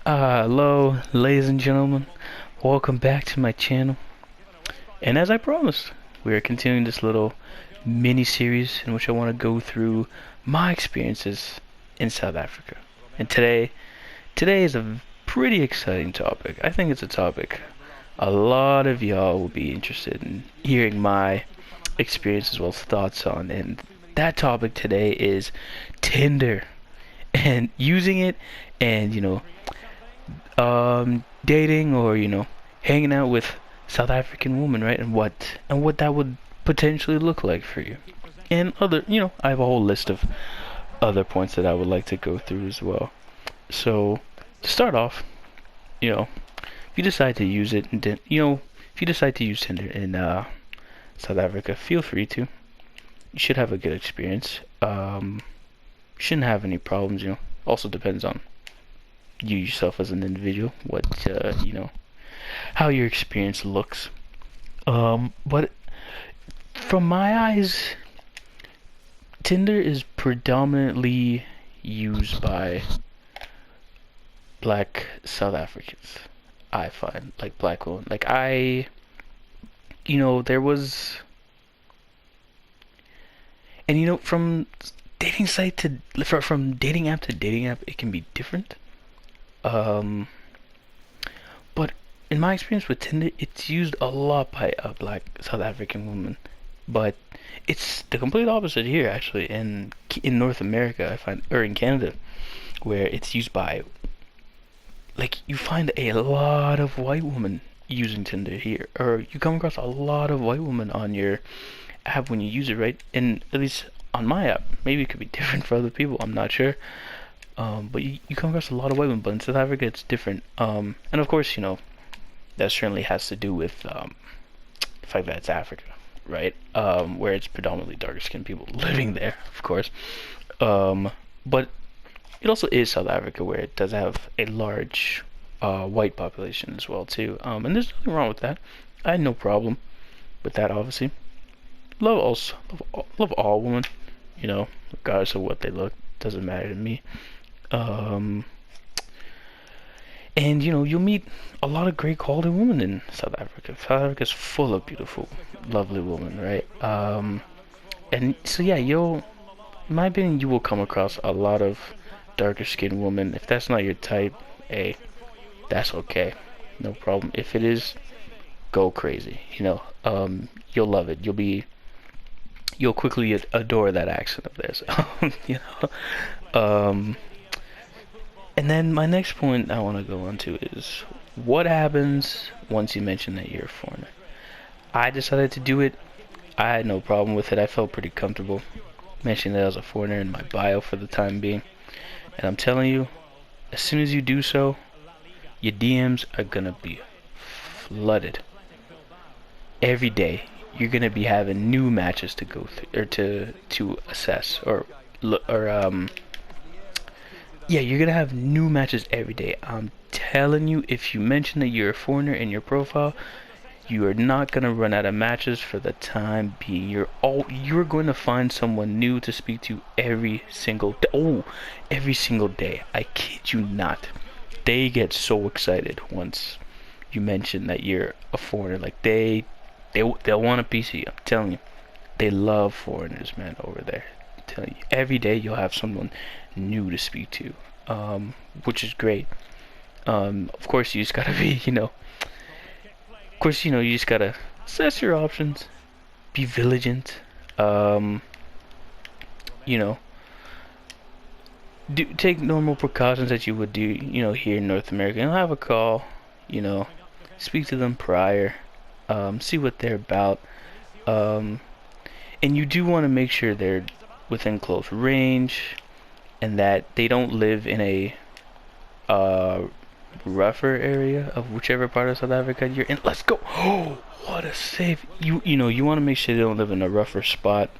Hello, ladies and gentlemen. Welcome back to my channel. And as I promised, we are continuing this little mini series in which I want to go through my experiences in South Africa. And today is a pretty exciting topic. I think it's a topic a lot of y'all will be interested in hearing my experience as well as thoughts on. And that topic today is Tinder and using it and dating or hanging out with South African women, right? And what that would potentially look like for you. And other, I have a whole list of other points that I would like to go through as well. So to start off, if you decide to use it, and if you decide to use Tinder in South Africa, feel free to. You should have a good experience. Shouldn't have any problems. Also depends on you yourself as an individual, what how your experience looks. But from my eyes, Tinder is predominantly used by black South Africans. I find like black women. Like there was, and from dating site to from dating app to dating app, it can be different. Um, but in my experience with Tinder, it's used a lot by black South African women. But it's the complete opposite here, actually, in North America, I find, or in Canada, where it's used by, like, you find a lot of white women using Tinder here, or you come across a lot of white women on your app when you use it, right? And at least on my app, maybe it could be different for other people, I'm not sure. But you come across a lot of white women, but in South Africa it's different. And of course, that certainly has to do with the fact that it's Africa, right? Where it's predominantly darker skinned people living there, of course. But it also is South Africa where it does have a large white population as well too. And there's nothing wrong with that. I had no problem with that, obviously. Love all women, regardless of what they look. Doesn't matter to me. Um, and you'll meet a lot of great quality women in South Africa. South Africa's full of beautiful, lovely women, right? And so yeah, in my opinion, you will come across a lot of darker skinned women. If that's not your type, hey, that's okay, no problem. If it is, go crazy. You'll love it. You'll quickly adore that accent of theirs. you know. And then my next point I want to go on to is what happens once you mention that you're a foreigner. I decided to do it. I had no problem with it. I felt pretty comfortable mentioning that I was a foreigner in my bio for the time being. And I'm telling you, as soon as you do so, your DMs are gonna be flooded. Every day, you're gonna be having new matches to go through or to assess or yeah, you're gonna have new matches every day. I'm telling you, if you mention that you're a foreigner in your profile, you are not gonna run out of matches for the time being. You're going to find someone new to speak to every single day. Oh, every single day. I kid you not. They get so excited once you mention that you're a foreigner. Like they'll want a piece of you. I'm telling you, they love foreigners, man, over there. I'm telling you, every day you'll have someone new to speak to, which is great. Of course, you just gotta be, of course, you just gotta assess your options, be vigilant, you know, take normal precautions that you would do, here in North America, and have a call, you know, speak to them prior, see what they're about, um, and you do want to make sure they're within close range, and that they don't live in a uh, rougher area of whichever part of South Africa you're in. Let's go. Oh, what a save. You want to make sure they don't live in a rougher spot.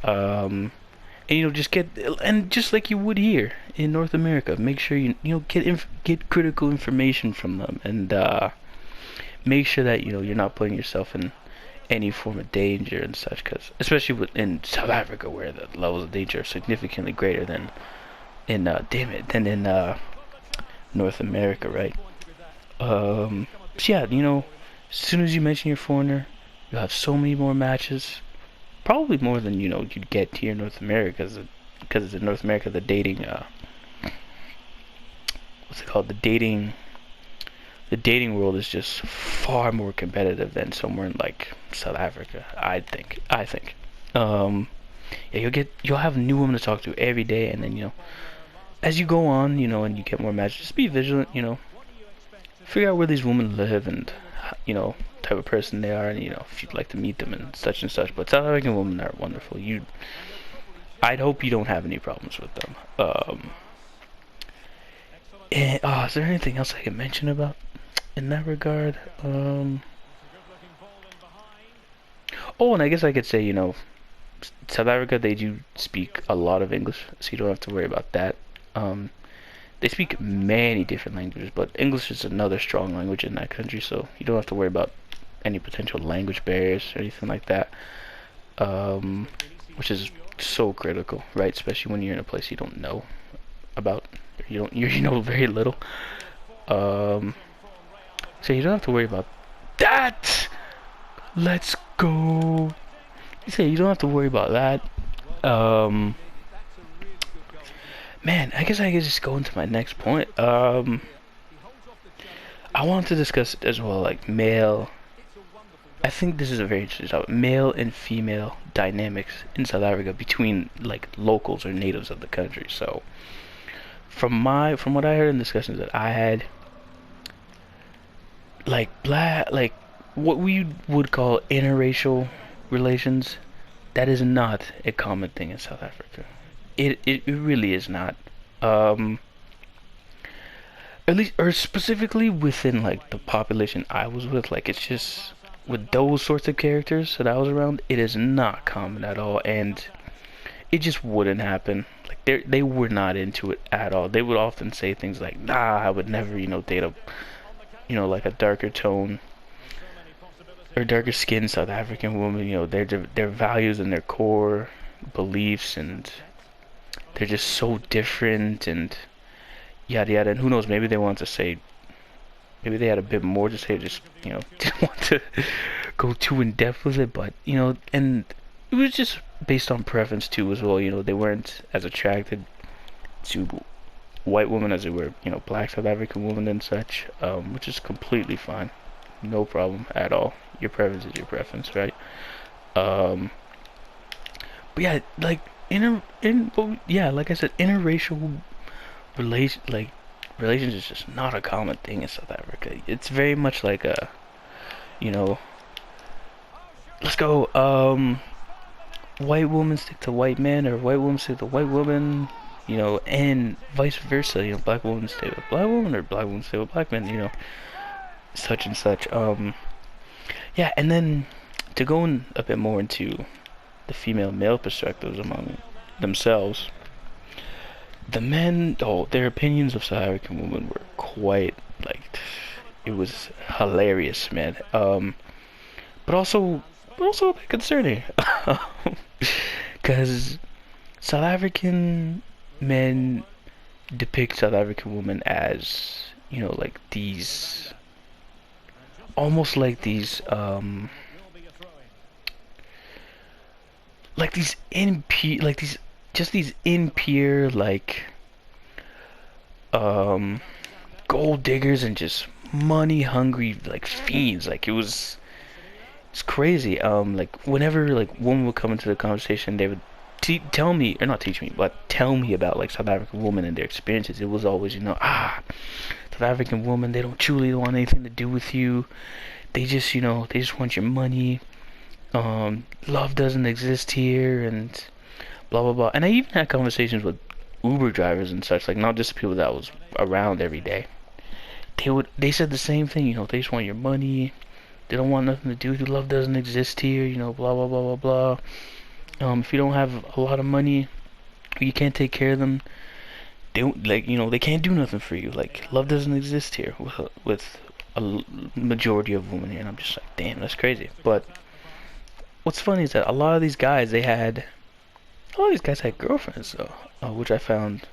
And just like you would here in North America, make sure get critical information from them, and make sure that you're not putting yourself in any form of danger and such, because especially in South Africa where the levels of danger are significantly greater than in North America, right? So yeah, you know, as soon as you mention you're a foreigner, you'll have so many more matches. Probably more than, you know, you'd get here in North America, because in North America the dating, what's it called? The dating world is just far more competitive than somewhere in like South Africa. I think. Um, yeah, you'll have new women to talk to every day, and then, you know, as you go on, you know, and you get more matches, just be vigilant, you know, figure out where these women live, and, you know, type of person they are, and, you know, if you'd like to meet them and such and such. But South African women are wonderful. I'd hope you don't have any problems with them. And, is there anything else I can mention about in that regard? Oh, and I guess I could say, you know, South Africa, they do speak a lot of English, so you don't have to worry about that. Um, they speak many different languages, but English is another strong language in that country, so you don't have to worry about any potential language barriers or anything like that. Um, which is so critical, right? Especially when you're in a place you don't know about, you know very little. Um, so you don't have to worry about that. Let's go. So you don't have to worry about that. Um, Man, I guess I could just go into my next point. I want to discuss as well, like male. I think this is a very interesting topic. Male and female dynamics in South Africa between like locals or natives of the country. So, from what I heard in discussions that I had, like what we would call interracial relations, that is not a common thing in South Africa. It really is not. Um, at least, or specifically within like the population I was with, like it's just with those sorts of characters that I was around, it is not common at all, and it just wouldn't happen. Like they were not into it at all. They would often say things like, "Nah, I would never, you know, date a, you know, like a darker tone or darker skinned South African woman. You know, their values and their core beliefs, and they're just so different, and yada yada." And who knows, maybe they want to say, maybe they had a bit more to say, just, you know, didn't want to go too in depth with it. But, you know, and it was just based on preference too as well. You know, they weren't as attracted to white women as they were, you know, black South African women and such, which is completely fine, no problem at all. Your preference is your preference, right? Um, but yeah, like well, yeah, like I said, interracial relations is just not a common thing in South Africa. It's very much like a, you know, let's go, white woman stick to white men, or white woman stick to white woman, you know, and vice versa. You know, black women stay with black women, or black women stay with black men. You know, such and such. Yeah, and then to go in a bit more into the female male perspectives among themselves, the men, oh, their opinions of South African women were quite like, it was hilarious, man. But also, a bit concerning, because South African men depict South African women as, you know, like these, almost like these impure, like these, just these impure, like, um, gold diggers and just money hungry, like fiends. Like it's crazy. Like whenever like women would come into the conversation, they would tell me, or not teach me, but tell me about like South African women and their experiences. It was always, you know, South African women, they don't truly want anything to do with you. They just, you know, they just want your money. Love doesn't exist here, and blah blah blah. And I even had conversations with Uber drivers and such, like not just the people that was around every day. They said the same thing, you know, they just want your money. They don't want nothing to do with you. Love doesn't exist here, you know, blah blah blah blah blah. If you don't have a lot of money, you can't take care of them. They don't, like, you know, they can't do nothing for you. Like, love doesn't exist here with a majority of women here. And I'm just like, damn, that's crazy. But what's funny is that a lot of these guys had girlfriends though, which I found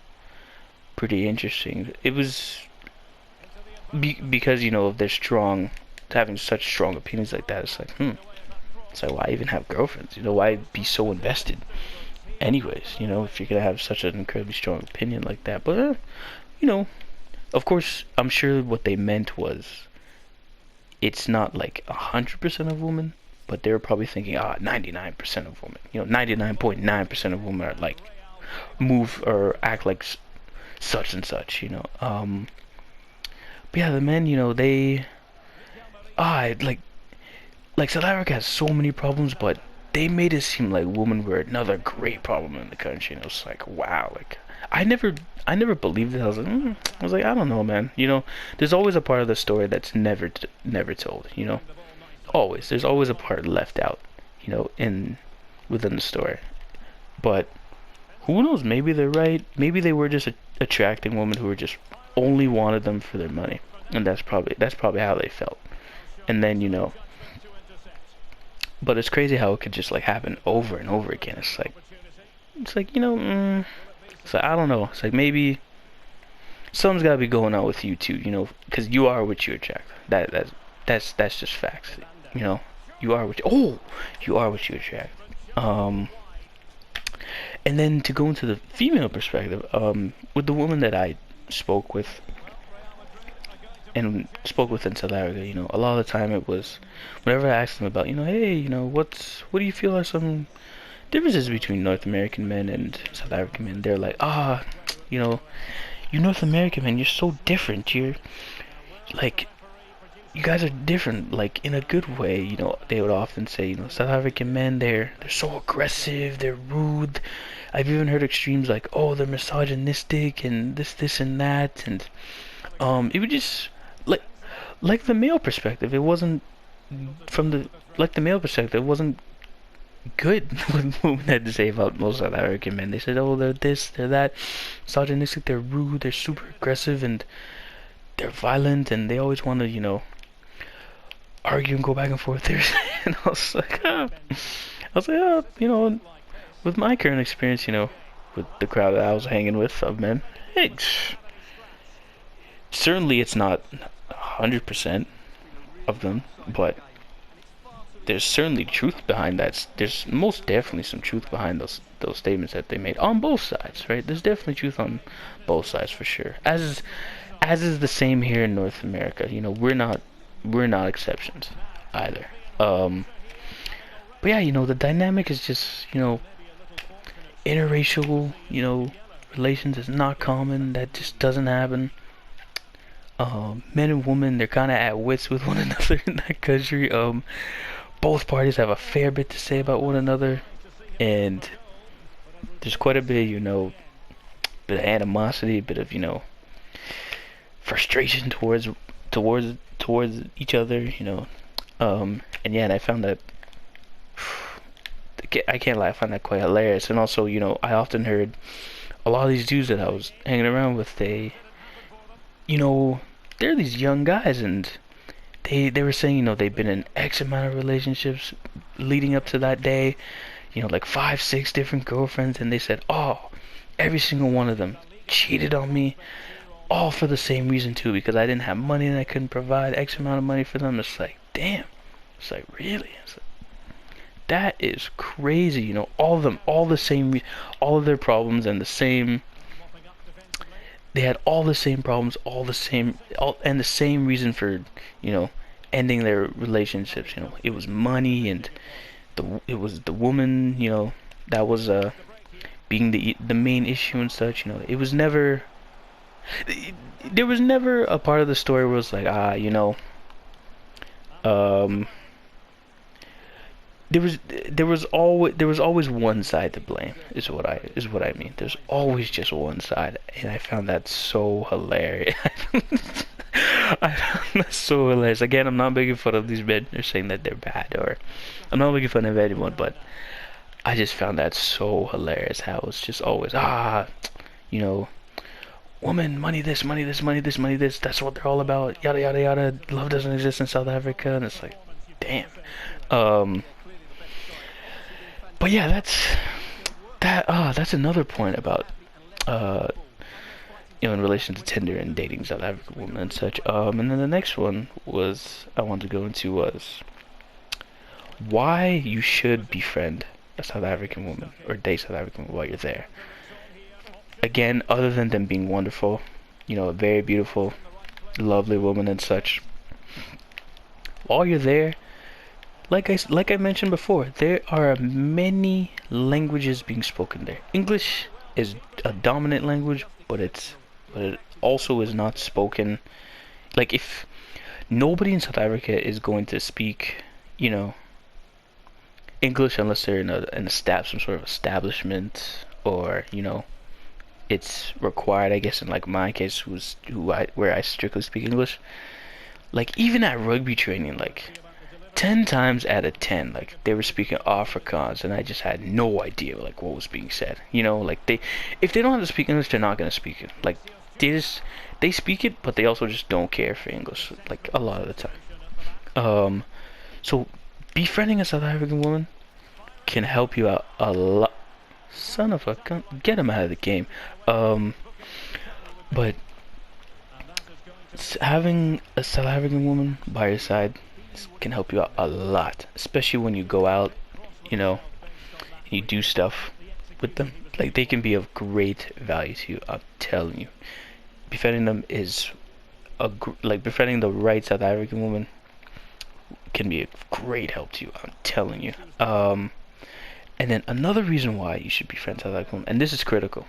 pretty interesting. It was because of their strong, having such strong opinions like that. It's like, it's like, why even have girlfriends? Why be so invested? Anyways, if you're gonna have such an incredibly strong opinion like that. But you know, of course, I'm sure what they meant was it's not like 100% of women, but they were probably thinking, 99% of women. 99.9% of women are like move or act like such and such. But yeah, the men, they like South Africa has so many problems, but they made it seem like women were another great problem in the country. And it was like, wow, like I never, I never believed it. I was like, I don't know, man. There's always a part of the story that's never told. Always, there's always a part left out. In within the story. But who knows? Maybe they're right. Maybe they were just attracting women who were just only wanted them for their money, and that's probably how they felt. And then but it's crazy how it could just like happen over and over again. It's like it's like I don't know. It's like maybe something's gotta be going on with you too. Because you are what you attract. That's just facts. You know, you are what you attract. Um, and then to go into the female perspective, with the woman that I spoke with spoke with in South Africa, a lot of the time it was whenever I asked them about, hey, what do you feel are some differences between North American men and South African men? They're like, you know, you North American men, you're so different. You're like, you guys are different, like in a good way. They would often say, South African men, they're so aggressive, they're rude. I've even heard extremes like, oh, they're misogynistic and this and that, and it would just like like the male perspective. It wasn't from the like the male perspective. It wasn't good what women had to say about most South African men. They said, oh, they're this, they're that, misogynistic, they're rude, they're super aggressive, and they're violent, and they always want to, argue and go back and forth there. And with my current experience, with the crowd that I was hanging with of men, hey, certainly it's not 100% of them, but there's certainly truth behind that. There's most definitely some truth behind those statements that they made on both sides, right? There's definitely truth on both sides for sure. As is the same here in North America. We're not exceptions either. But yeah, the dynamic is just interracial, relations is not common. That just doesn't happen. Men and women, they're kind of at wits with one another in that country. Both parties have a fair bit to say about one another, and there's quite a bit, bit of animosity, a bit of, frustration towards each other, and yeah, and I found that I can't lie, I find that quite hilarious. And also, I often heard a lot of these dudes that I was hanging around with, they're these young guys, and they were saying, they've been in X amount of relationships leading up to that day, like 5, 6 different girlfriends, and they said, oh, every single one of them cheated on me, all for the same reason too, because I didn't have money and I couldn't provide X amount of money for them. It's like, damn. It's like, really? It's like, that is crazy. All of them, all the same, all of their problems and the same. They had all the same problems, and the same reason for, ending their relationships. It was money, and it was the woman, that was being the main issue and such. It was never. There was never a part of the story where it was like, um, there was always one side to blame. Is what I mean. There's always just one side, and I found that so hilarious. I found that so hilarious. Again, I'm not making fun of these men or saying that they're bad, or I'm not making fun of anyone, but I just found that so hilarious. How it's just always you know, woman, money, this, money, this, money, this, money, this. That's what they're all about. Yada yada yada. Love doesn't exist in South Africa, and it's like, damn. But yeah, that's another point about uh in relation to Tinder and dating South African women and such. And then the next one was I wanted to go into was why you should befriend a South African woman or date South African woman while you're there. Again, other than them being wonderful, a very beautiful, lovely woman and such. While you're there, like I mentioned before, there are many languages being spoken there. English is a dominant language, but it also is not spoken. Like if nobody in South Africa is going to speak, English unless they're in some sort of establishment, or it's required. I guess in like my case, where I strictly speak English. Like even at rugby training, like 10 times out of 10, like they were speaking Afrikaans, and I just had no idea like what was being said. Like if they don't have to speak English, they're not gonna speak it. Like they speak it, but they also just don't care for English, like a lot of the time. So befriending a South African woman can help you out a lot. Son of a gun, get him out of the game. But having a South African woman by your side can help you out a lot, especially when you go out, and you do stuff with them. Like they can be of great value to you. I'm telling you, befriending them is like befriending the right South African woman can be a great help to you. I'm telling you. And then another reason why you should befriend South African women, and this is critical.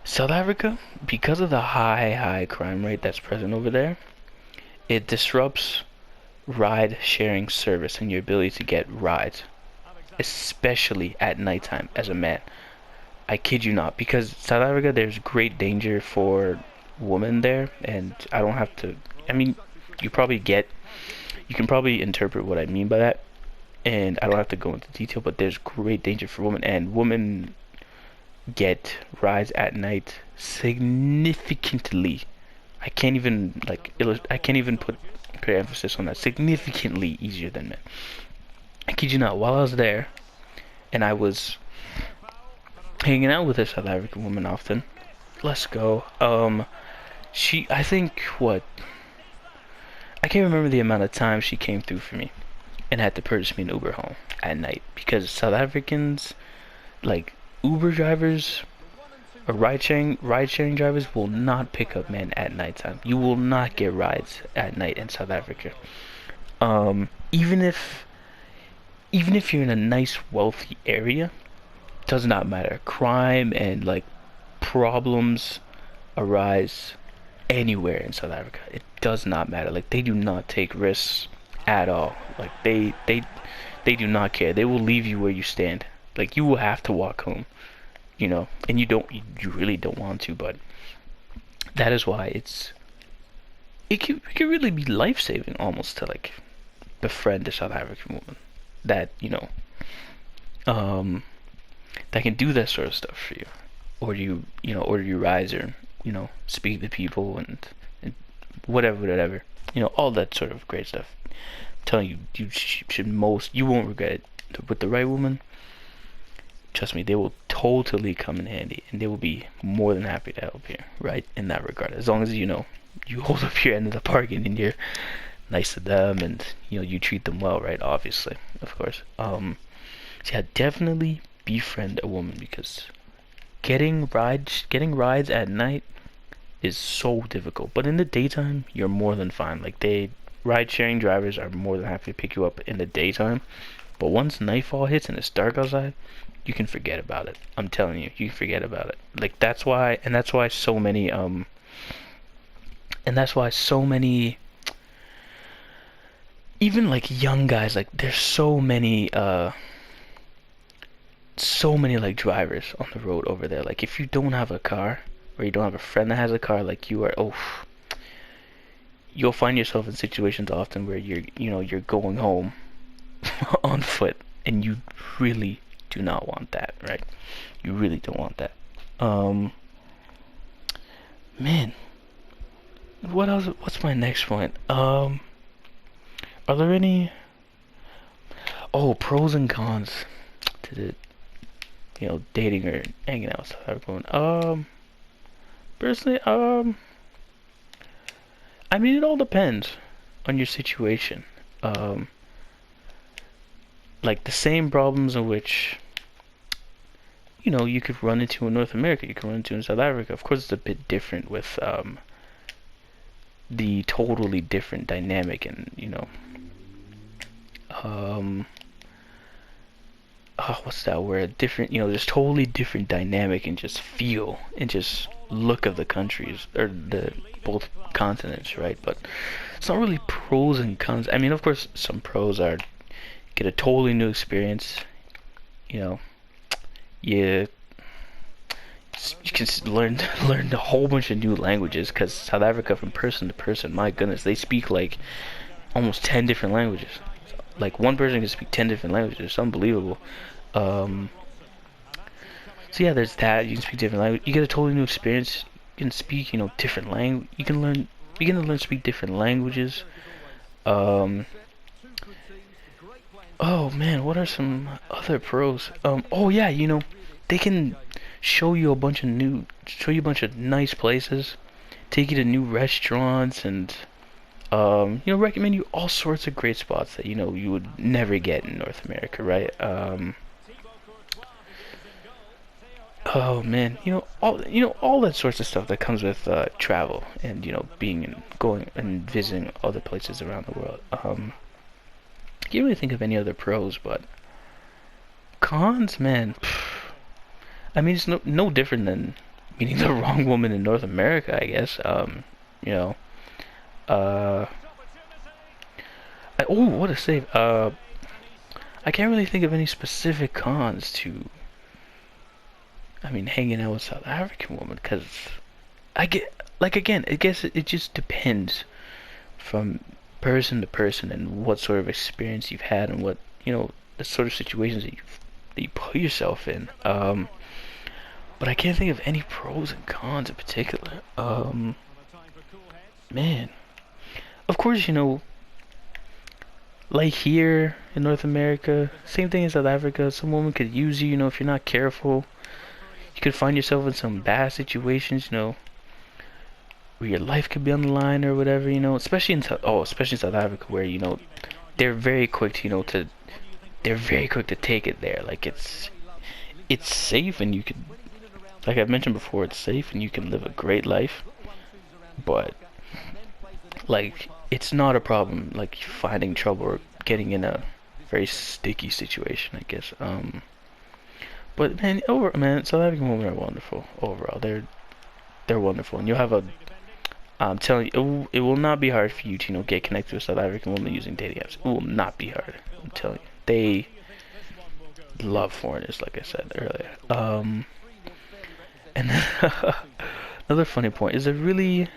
South Africa, because of the high crime rate that's present over there, it disrupts ride sharing service and your ability to get rides, especially at nighttime as a man. I kid you not, because South Africa, there's great danger for women there, and I don't have to. I mean, you can probably interpret what I mean by that, and I don't have to go into detail, but there's great danger for women, and women get rides at night significantly. I can't even put emphasis on that. Significantly easier than men. I kid you not. While I was there, and I was hanging out with a South African woman often. Let's go. I think what? I can't remember the amount of time she came through for me and had to purchase me an Uber home at night, because South Africans, like Uber drivers or ride sharing drivers, will not pick up men at nighttime. You will not get rides at night in South Africa. Even if you're in a nice wealthy area, does not matter. Crime and like problems arise anywhere in South Africa. It does not matter. Like they do not take risks at all. Like they do not care. They will leave you where you stand. Like you will have to walk home, and you really don't want to, but that is why it can really be life-saving almost to like befriend a South African woman that that can do that sort of stuff for you, or order you rides, or speak to people, and whatever, all that sort of great stuff. I'm telling you, you won't regret it. With the right woman, trust me, they will totally come in handy, and they will be more than happy to help you, right, in that regard. As long as you hold up your end of the bargain, and you're nice to them, and you treat them well, right? Obviously, of course. So yeah, definitely befriend a woman, because getting rides at night is so difficult. But in the daytime, you're more than fine. Like ride-sharing drivers are more than happy to pick you up in the daytime. But once nightfall hits and it's dark outside, you can forget about it. I'm telling you, you can forget about it. Like that's why so many even like young guys, like there's so many like drivers on the road over there. Like if you don't have a car, or you don't have a friend that has a car, like you'll find yourself in situations often where you're going home on foot, and you really do not want that, right? You really don't want that. Man, what else? What's my next point? Are there any pros and cons to the dating or hanging out with everyone? Personally, I mean, it all depends on your situation. Um, like the same problems in which you could run into in North America, you could run into in South Africa. Of course, it's a bit different with the totally different dynamic and um, what's that word? Different, just totally different dynamic and just feel and just look of the countries or the both continents, right? But it's not really pros and cons. I mean, of course, some pros are get a totally new experience. You know, you you can learn a whole bunch of new languages because South Africa, from person to person, my goodness, they speak like almost 10 different languages. Like one person can speak 10 different languages. It's unbelievable. Um, so yeah, there's that. You can speak different language. You get a totally new experience. You can speak, different language. You can begin to learn to speak different languages. Um, oh man, what are some other pros? Oh yeah, they can show you a bunch of nice places, take you to new restaurants, and recommend you all sorts of great spots that you would never get in North America, right? Oh man, all that sorts of stuff that comes with travel and being and going and visiting other places around the world. I can't really think of any other pros, but cons, man. I mean, it's no different than meeting the wrong woman in North America, I guess. You know, uh, oh, what a save. I can't really think of any specific cons to, I mean, hanging out with South African woman, because I get, like, again, I guess it just depends from person to person and what sort of experience you've had and what, the sort of situations that you put yourself in. But I can't think of any pros and cons in particular. Man, of course, like here in North America, same thing in South Africa. Some woman could use you, if you're not careful. You could find yourself in some bad situations, where your life could be on the line or whatever, especially in South Africa, where they're very quick to, they're very quick to take it there. Like it's safe and you can, like I've mentioned before, it's safe and you can live a great life, but like it's not a problem like finding trouble or getting in a very sticky situation, I guess. But man, South African women are wonderful overall. They're wonderful, and you'll have a. I'm telling you, it will not be hard for you to get connected with South African women using dating apps. It will not be hard. I'm telling you, they love foreigners, like I said earlier. And another funny point, is there really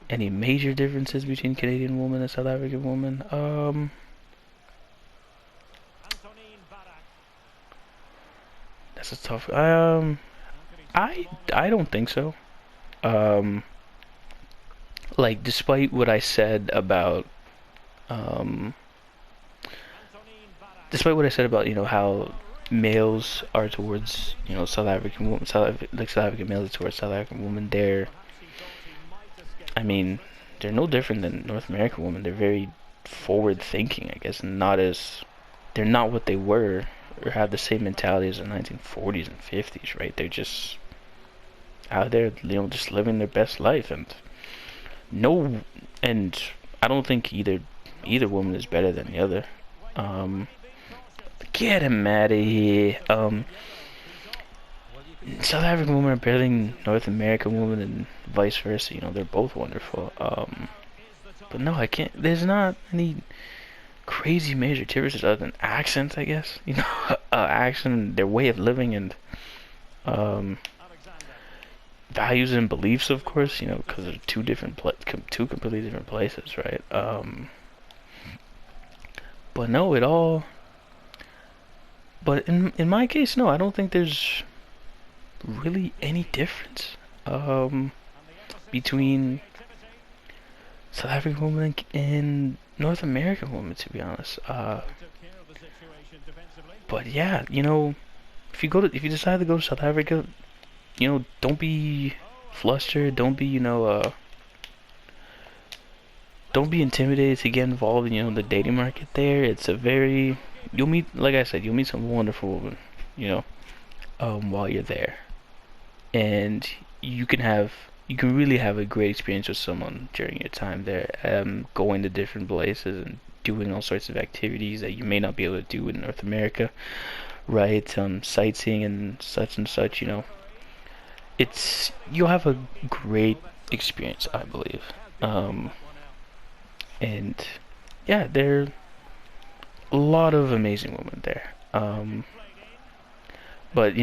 any major differences between Canadian women and South African women? That's a tough. I don't think so. Um, like um, despite what I said about how males are towards South African women, South African males are towards South African women. I mean, they're no different than North American women. They're very forward thinking, I guess, and they're not what they were or have the same mentality as the 1940s and 50s, right? They're just out there, just living their best life, and no, and I don't think either woman is better than the other. Um, get him out of here. South African women are better than North American women, and vice versa. They're both wonderful. But no, I can't. There's not any crazy major differences other than accents, I guess. Accent, their way of living, and um, values and beliefs, of course. Because they're two completely different places, right? But no, it all. But in my case, no, I don't think there's really any difference between South African women and North American women, to be honest. But yeah, if you decide to go to South Africa, don't be flustered. Don't be intimidated to get involved in, the dating market there. It's a very, you'll meet, like I said, you'll meet some wonderful women, you know, while you're there. And you can have, you can really have a great experience with someone during your time there, going to different places and doing all sorts of activities that you may not be able to do in North America, right? Sightseeing and such, you'll have a great experience, I believe. Um, and yeah, there are a lot of amazing women there. But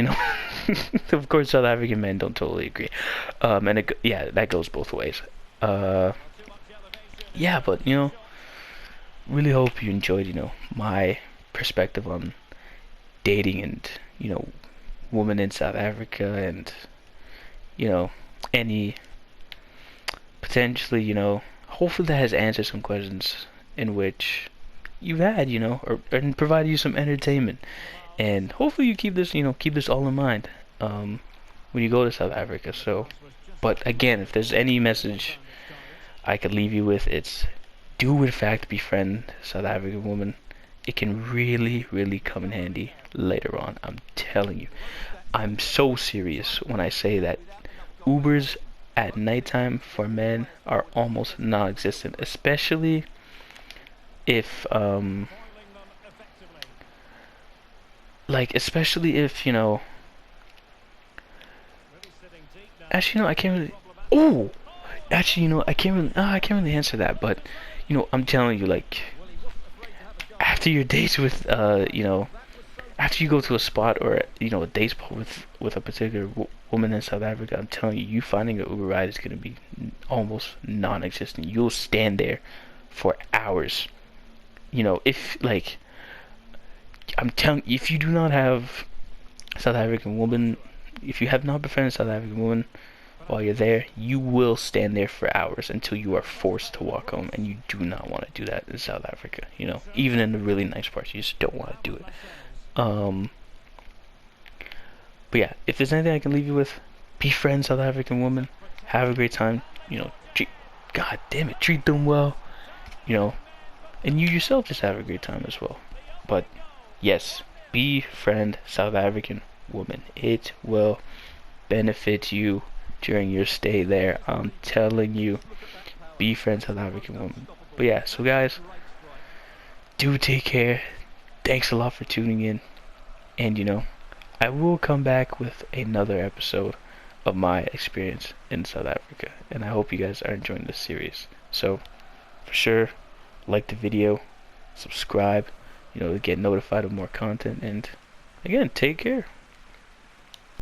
of course, South African men don't totally agree. And yeah, that goes both ways. Uh, yeah, but really hope you enjoyed, my perspective on dating and women in South Africa, and you know any potentially, hopefully that has answered some questions in which you've had, or and provided you some entertainment. And hopefully you keep this all in mind when you go to South Africa. So, but again, if there's any message I could leave you with, it's do in fact befriend South African woman. It can really, really come in handy later on. I'm telling you. I'm so serious when I say that Ubers at nighttime for men are almost non-existent, especially if especially if actually I can't really. Oh, actually I can't really answer that, but I'm telling you, like, after your dates with after you go to a spot, or a date spot with a particular woman in South Africa, I'm telling you, you finding an Uber ride is gonna be almost non-existent. You'll stand there for hours. If like I'm telling you, if you do not have South African woman, if you have not befriended South African woman while you're there, you will stand there for hours until you are forced to walk home, and you do not want to do that in South Africa. Even in the really nice parts, you just don't want to do it. Um, but yeah, if there's anything I can leave you with, befriend South African women, have a great time. God damn it, treat them well. You know, and you yourself just have a great time as well. But yes, befriend South African woman. It will benefit you during your stay there. I'm telling you, befriend South African woman. But yeah, so guys, do take care. Thanks a lot for tuning in. And I will come back with another episode of my experience in South Africa. And I hope you guys are enjoying this series. So, for sure, like the video, subscribe, to get notified of more content. And again, take care.